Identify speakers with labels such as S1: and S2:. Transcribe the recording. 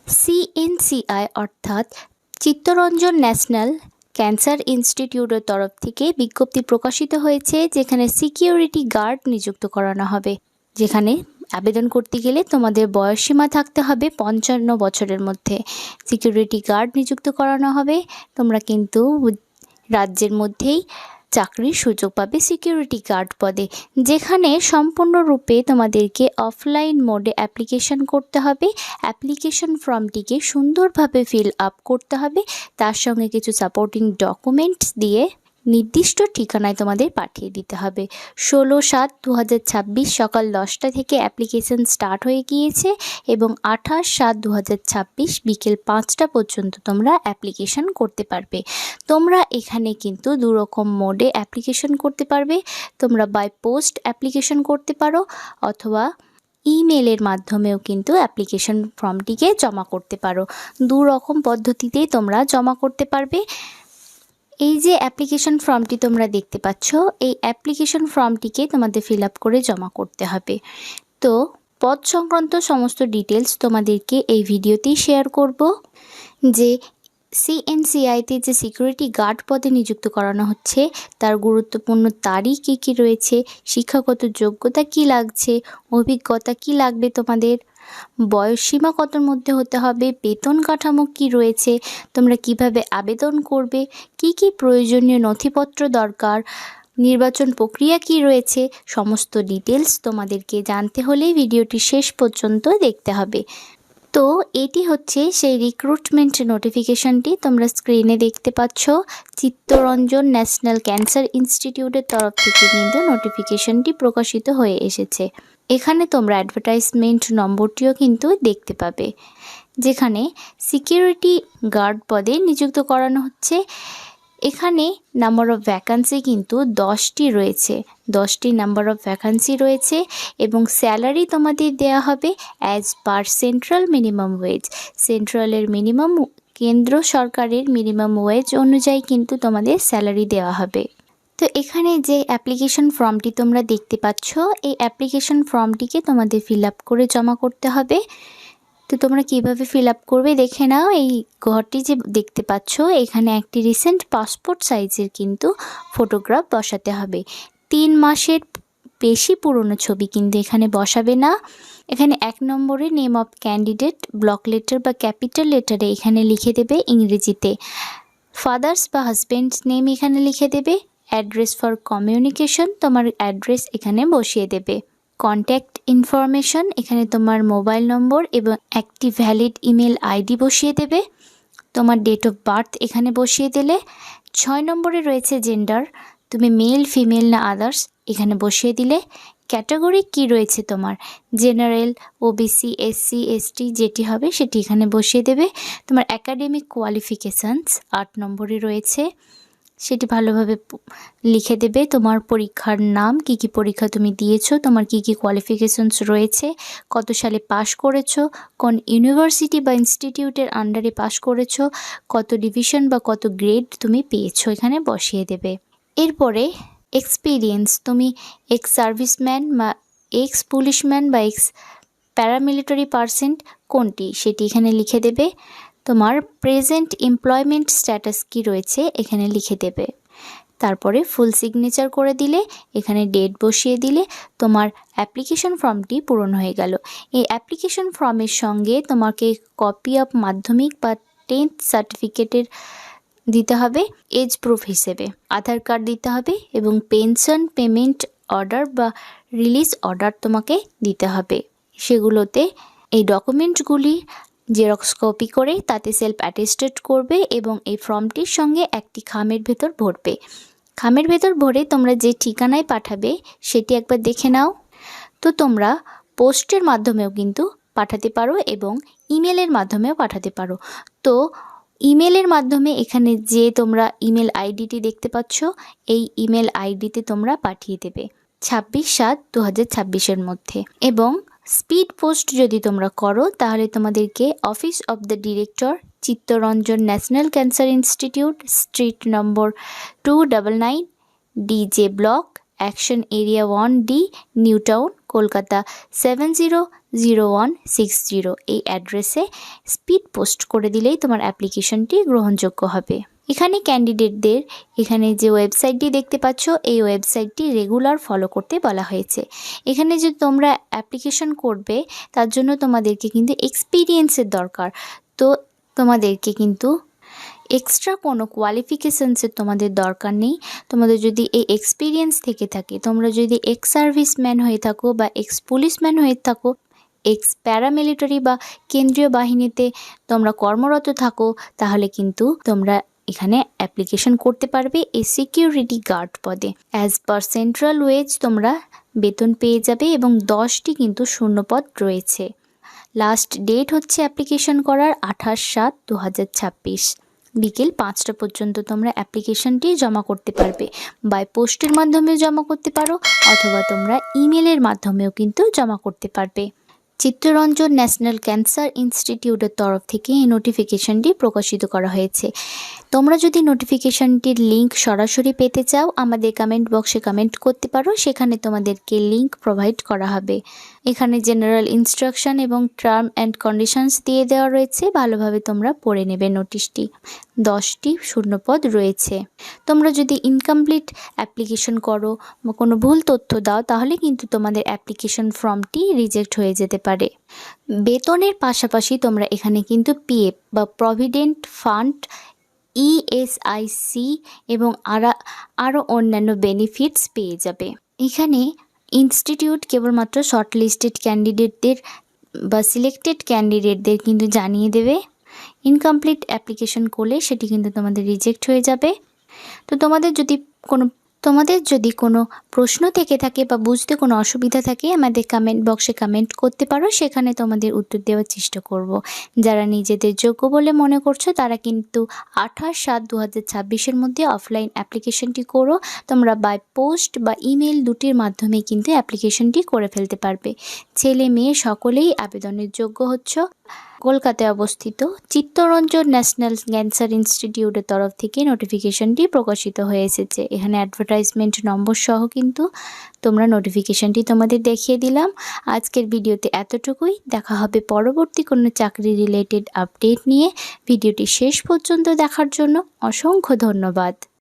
S1: CNCI অর্থাৎ Chittaranjan national cancer ইনস্টিটিউটের তরফ থেকে বিজ্ঞপ্তি প্রকাশিত হয়েছে, যেখানে সিকিউরিটি গার্ড নিযুক্ত করানো হবে। যেখানে আবেদন করতে গেলে তোমাদের বয়সসীমা থাকতে হবে 55 বছরের মধ্যে। সিকিউরিটি গার্ড নিযুক্ত করানো হবে। তোমরা কিন্তু রাজ্যের মধ্যেই চাকরির সুযোগ পাবে সিকিউরিটি গার্ড পদে, যেখানে সম্পূর্ণরূপে তোমাদেরকে অফলাইন মোডে অ্যাপ্লিকেশন করতে হবে। অ্যাপ্লিকেশন ফর্মটিকে সুন্দরভাবে ফিল আপ করতে হবে, তার সঙ্গে কিছু সাপোর্টিং ডকুমেন্টস দিয়ে নির্দিষ্ট ঠিকানায় তোমাদের পাঠিয়ে দিতে হবে। 16/7/2026 সকাল 10টা থেকে অ্যাপ্লিকেশন স্টার্ট হয়ে গিয়েছে এবং 28/7/2026 বিকেল 5টা পর্যন্ত তোমরা অ্যাপ্লিকেশন করতে পারবে। তোমরা এখানে কিন্তু দুরকম মোডে অ্যাপ্লিকেশন করতে পারবে। তোমরা বাই পোস্ট অ্যাপ্লিকেশন করতে পারো অথবা ইমেলের মাধ্যমেও কিন্তু অ্যাপ্লিকেশন ফর্মটিকে জমা করতে পারো। দু রকম পদ্ধতিতেই তোমরা জমা করতে পারবে। এই যে অ্যাপ্লিকেশন ফর্মটি তোমরা দেখতে পাচ্ছ, এই অ্যাপ্লিকেশন ফর্মটিকে তোমাদের ফিল আপ করে জমা করতে হবে। তো পদ সংক্রান্ত সমস্ত ডিটেলস তোমাদেরকে এই ভিডিওতেই শেয়ার করব। যে সিএনসিআইতে যে সিকিউরিটি গার্ড পদে নিযুক্ত করানো হচ্ছে, তার গুরুত্বপূর্ণ তারিখ কী কী রয়েছে, শিক্ষাগত যোগ্যতা কী লাগছে, অভিজ্ঞতা কী লাগবে তোমাদের, বয়সসীমা কতর মধ্যে হতে হবে, বেতন কাঠামো কী রয়েছে, তোমরা কিভাবে আবেদন করবে, কি কি প্রয়োজনীয় নথিপত্র দরকার, নির্বাচন প্রক্রিয়া কি রয়েছে, সমস্ত ডিটেলস তোমাদেরকে জানতে হলে ভিডিওটি শেষ পর্যন্ত দেখতে হবে। তো এটি হচ্ছে সেই রিক্রুটমেন্ট নোটিফিকেশনটি, তোমরা স্ক্রিনে দেখতে পাচ্ছ। চিত্তরঞ্জন ন্যাশনাল ক্যান্সার ইনস্টিটিউটের তরফ থেকে কিন্তু নোটিফিকেশনটি প্রকাশিত হয়ে এসেছে। এখানে তোমরা অ্যাডভার্টাইজমেন্ট নম্বরটিও কিন্তু দেখতে পাবে, যেখানে সিকিউরিটি গার্ড পদে নিযুক্ত করানো হচ্ছে। এখানে নাম্বার অফ ভ্যাকান্সি কিন্তু 10টি রয়েছে, 10টি নাম্বার অফ ভ্যাকান্সি রয়েছে এবং স্যালারি তোমাদের দেওয়া হবে as per central minimum wage. সেন্ট্রালের মিনিমাম, কেন্দ্র সরকারের মিনিমাম ওয়েজ অনুযায়ী কিন্তু তোমাদের স্যালারি দেওয়া হবে। তো এখানে যে অ্যাপ্লিকেশন ফর্মটি তোমরা দেখতে পাচ্ছ, এই অ্যাপ্লিকেশন ফর্মটিকে তোমাদের ফিল আপ করে জমা করতে হবে। তো তোমরা কিভাবে ফিল আপ করবে দেখে নাও। এই ঘরটি যে দেখতে পাচ্ছ, এখানে একটি রিসেন্ট পাসপোর্ট সাইজের কিন্তু ফটোগ্রাফ বসাতে হবে। 3 মাসের বেশি পুরনো ছবি কিন্তু এখানে বসাবে না। এখানে 1 নম্বরে name of candidate block letter বা ক্যাপিটাল লেটারে এখানে লিখে দেবে ইংরেজিতে। ফাদার্স বা হাজব্যান্ডস নেম এখানে লিখে দেবে। অ্যাড্রেস ফর কমিউনিকেশন, তোমার অ্যাড্রেস এখানে বসিয়ে দেবে। কন্ট্যাক্ট ইনফরমেশন, এখানে তোমার মোবাইল নম্বর এবং একটি ভ্যালিড ইমেল আইডি বসিয়ে দেবে। তোমার ডেট অফ বার্থ এখানে বসিয়ে দিলে। 6 নম্বরে রয়েছে জেন্ডার, তুমি মেল ফিমেল না আদার্স এখানে বসিয়ে দিলে। ক্যাটাগরি কি রয়েছে তোমার, জেনারেল, ওবিসি, এসসি, এসটি যেটি হবে সেটি এখানে বসিয়ে দেবে। তোমার একাডেমিক কোয়ালিফিকেশানস 8 নম্বরে রয়েছে, সেটি ভালোভাবে লিখে দেবে। তোমার পরীক্ষার নাম, কি কি পরীক্ষা তুমি দিয়েছো, তোমার কি কি কোয়ালিফিকেশনস রয়েছে, কত সালে পাশ করেছো, কোন ইউনিভার্সিটি বা ইনস্টিটিউটের আন্ডারে পাশ করেছো, কত ডিভিশন বা কত গ্রেড তুমি পেয়েছো এখানে বসিয়ে দেবে। এরপরে এক্সপিরিয়েন্স, তুমি এক্স সার্ভিসম্যান বা এক্স পুলিশম্যান বা এক্স প্যারামিলিটারি পার্সন কোনটি সেটি এখানে লিখে দেবে। তোমার প্রেজেন্ট এমপ্লয়মেন্ট স্ট্যাটাস কি রয়েছে এখানে লিখে দেবে। তারপরে ফুল সিগনেচার করে দিলে, এখানে ডেট বসিয়ে দিলে তোমার অ্যাপ্লিকেশন ফর্মটি পূরণ হয়ে গেল। এই অ্যাপ্লিকেশন ফর্মের সঙ্গে তোমাকে কপি অফ মাধ্যমিক বা 10th সার্টিফিকেটের দিতে হবে এজ প্রুফ হিসেবে, আধার কার্ড দিতে হবে এবং পেনশন পেমেন্ট অর্ডার বা রিলিজ অর্ডার তোমাকে দিতে হবে। সেগুলোতে এই ডকুমেন্টসগুলি জেরক্স কপি করে তাতে সেলফ অ্যাটেস্টেড করবে এবং এই ফর্মটির সঙ্গে একটি খামের ভেতর ভরবে। খামের ভেতর ভরে তোমরা যে ঠিকানায় পাঠাবে সেটি একবার দেখে নাও। তো তোমরা পোস্টের মাধ্যমেও কিন্তু পাঠাতে পারো এবং ইমেলের মাধ্যমেও পাঠাতে পারো। তো ইমেলের মাধ্যমে এখানে যে তোমরা ইমেল আইডিটি দেখতে পাচ্ছ, এই ইমেল আইডিতে তোমরা পাঠিয়ে দেবে 26/7/2026 মধ্যে। এবং স্পিড পোস্ট যদি তোমরা করো তাহলে তোমাদেরকে office of the director, Chittaranjan national cancer institute, street number 299, DJ block, action area 1D, new town, Kolkata 70 0160 এই অ্যাড্রেসে স্পিড পোস্ট করে দিলেই তোমার অ্যাপ্লিকেশনটি গ্রহণযোগ্য হবে। এখানে ক্যান্ডিডেটদের এখানে যে ওয়েবসাইটটি দেখতে পাচ্ছ এই ওয়েবসাইটটি রেগুলার ফলো করতে বলা হয়েছে। এখানে যে তোমরা অ্যাপ্লিকেশন করবে তার জন্য তোমাদেরকে কিন্তু এক্সপিরিয়েন্সের দরকার। তো তোমাদেরকে কিন্তু এক্সট্রা কোনো কোয়ালিফিকেশানসের তোমাদের দরকার নেই। তোমাদের যদি এই এক্সপিরিয়েন্স থেকে থাকে, তোমরা যদি এক্স সার্ভিসম্যান হয়ে থাকো বা এক্স পুলিশম্যান হয়ে থাকো, এক্স প্যারামিলিটারি বা কেন্দ্রীয় বাহিনীতে তোমরা কর্মরত থাকো, তাহলে কিন্তু তোমরা এখানে অ্যাপ্লিকেশন করতে পারবে এই সিকিউরিটি গার্ড পদে। অ্যাজ পার সেন্ট্রাল ওয়েজ তোমরা বেতন পেয়ে যাবে এবং 10টি কিন্তু শূন্যপদ রয়েছে। লাস্ট ডেট হচ্ছে অ্যাপ্লিকেশন করার 28/7/2026 বিকেল 5টা পর্যন্ত তোমরা অ্যাপ্লিকেশনটি জমা করতে পারবে। বাই পোস্টের মাধ্যমে জমা করতে পারো অথবা তোমরা ইমেলের মাধ্যমেও কিন্তু জমা করতে পারবে। চিত্তরঞ্জন ন্যাশনাল ক্যান্সার ইনস্টিটিউটের তরফ থেকে এই নোটিফিকেশনটি প্রকাশিত করা হয়েছে। তোমরা যদি নোটিফিকেশনটির লিঙ্ক সরাসরি পেতে চাও আমাদের কমেন্ট বক্সে কমেন্ট করতে পারো, সেখানে তোমাদেরকে লিঙ্ক প্রোভাইড করা হবে। এখানে জেনারেল ইনস্ট্রাকশন এবং টার্ম অ্যান্ড কন্ডিশনস দিয়ে দেওয়া রয়েছে, ভালোভাবে তোমরা পড়ে নেবে নোটিশটি। 10টি শূন্যপদ রয়েছে। তোমরা যদি ইনকমপ্লিট অ্যাপ্লিকেশন করো বা কোনো ভুল তথ্য দাও তাহলে কিন্তু তোমাদের অ্যাপ্লিকেশন ফর্মটি রিজেক্ট হয়ে যেতে পারে। বেতনের পাশাপাশি তোমরা এখানে কিন্তু পিএফ বা প্রভিডেন্ট ফান্ড, ইএসআইসি এবং আরও অন্যান্য বেনিফিটস পেয়ে যাবে। এখানে ইনস্টিটিউট কেবলমাত্র শর্ট লিস্টেড ক্যান্ডিডেটদের বা সিলেক্টেড ক্যান্ডিডেটদের কিন্তু জানিয়ে দেবে। ইনকমপ্লিট অ্যাপ্লিকেশন করলে সেটি কিন্তু তোমাদের রিজেক্ট হয়ে যাবে। তো তোমাদের যদি কোনো প্রশ্ন থেকে থাকে বা বুঝতে কোনো অসুবিধা থাকে আমাদের কমেন্ট বক্সে কমেন্ট করতে পারো, সেখানে তোমাদের উত্তর দেওয়ার চেষ্টা করব। যারা নিজেদের যোগ্য বলে মনে করছো তারা কিন্তু 28/7/2026 মধ্যে অফলাইন অ্যাপ্লিকেশনটি করো। তোমরা বাই পোস্ট বা ইমেল দুটির মাধ্যমে কিন্তু অ্যাপ্লিকেশনটি করে ফেলতে পারবে। ছেলে মেয়ে সকলেই আবেদনের যোগ্য হচ্ছ। কলকাতায় অবস্থিত চিত্তরঞ্জন ন্যাশনাল ক্যান্সার ইনস্টিটিউটের তরফ থেকে নোটিফিকেশনটি প্রকাশিত হয়ে এসেছে। এখানে অ্যাডভার্টাইজমেন্ট নম্বর সহ কিন্তু তোমরা নোটিফিকেশনটি তোমাদের দেখিয়ে দিলাম। আজকের ভিডিওতে এতটুকুই। দেখা হবে পরবর্তী কোনো চাকরি রিলেটেড আপডেট নিয়ে। ভিডিওটি শেষ পর্যন্ত দেখার জন্য অসংখ্য ধন্যবাদ।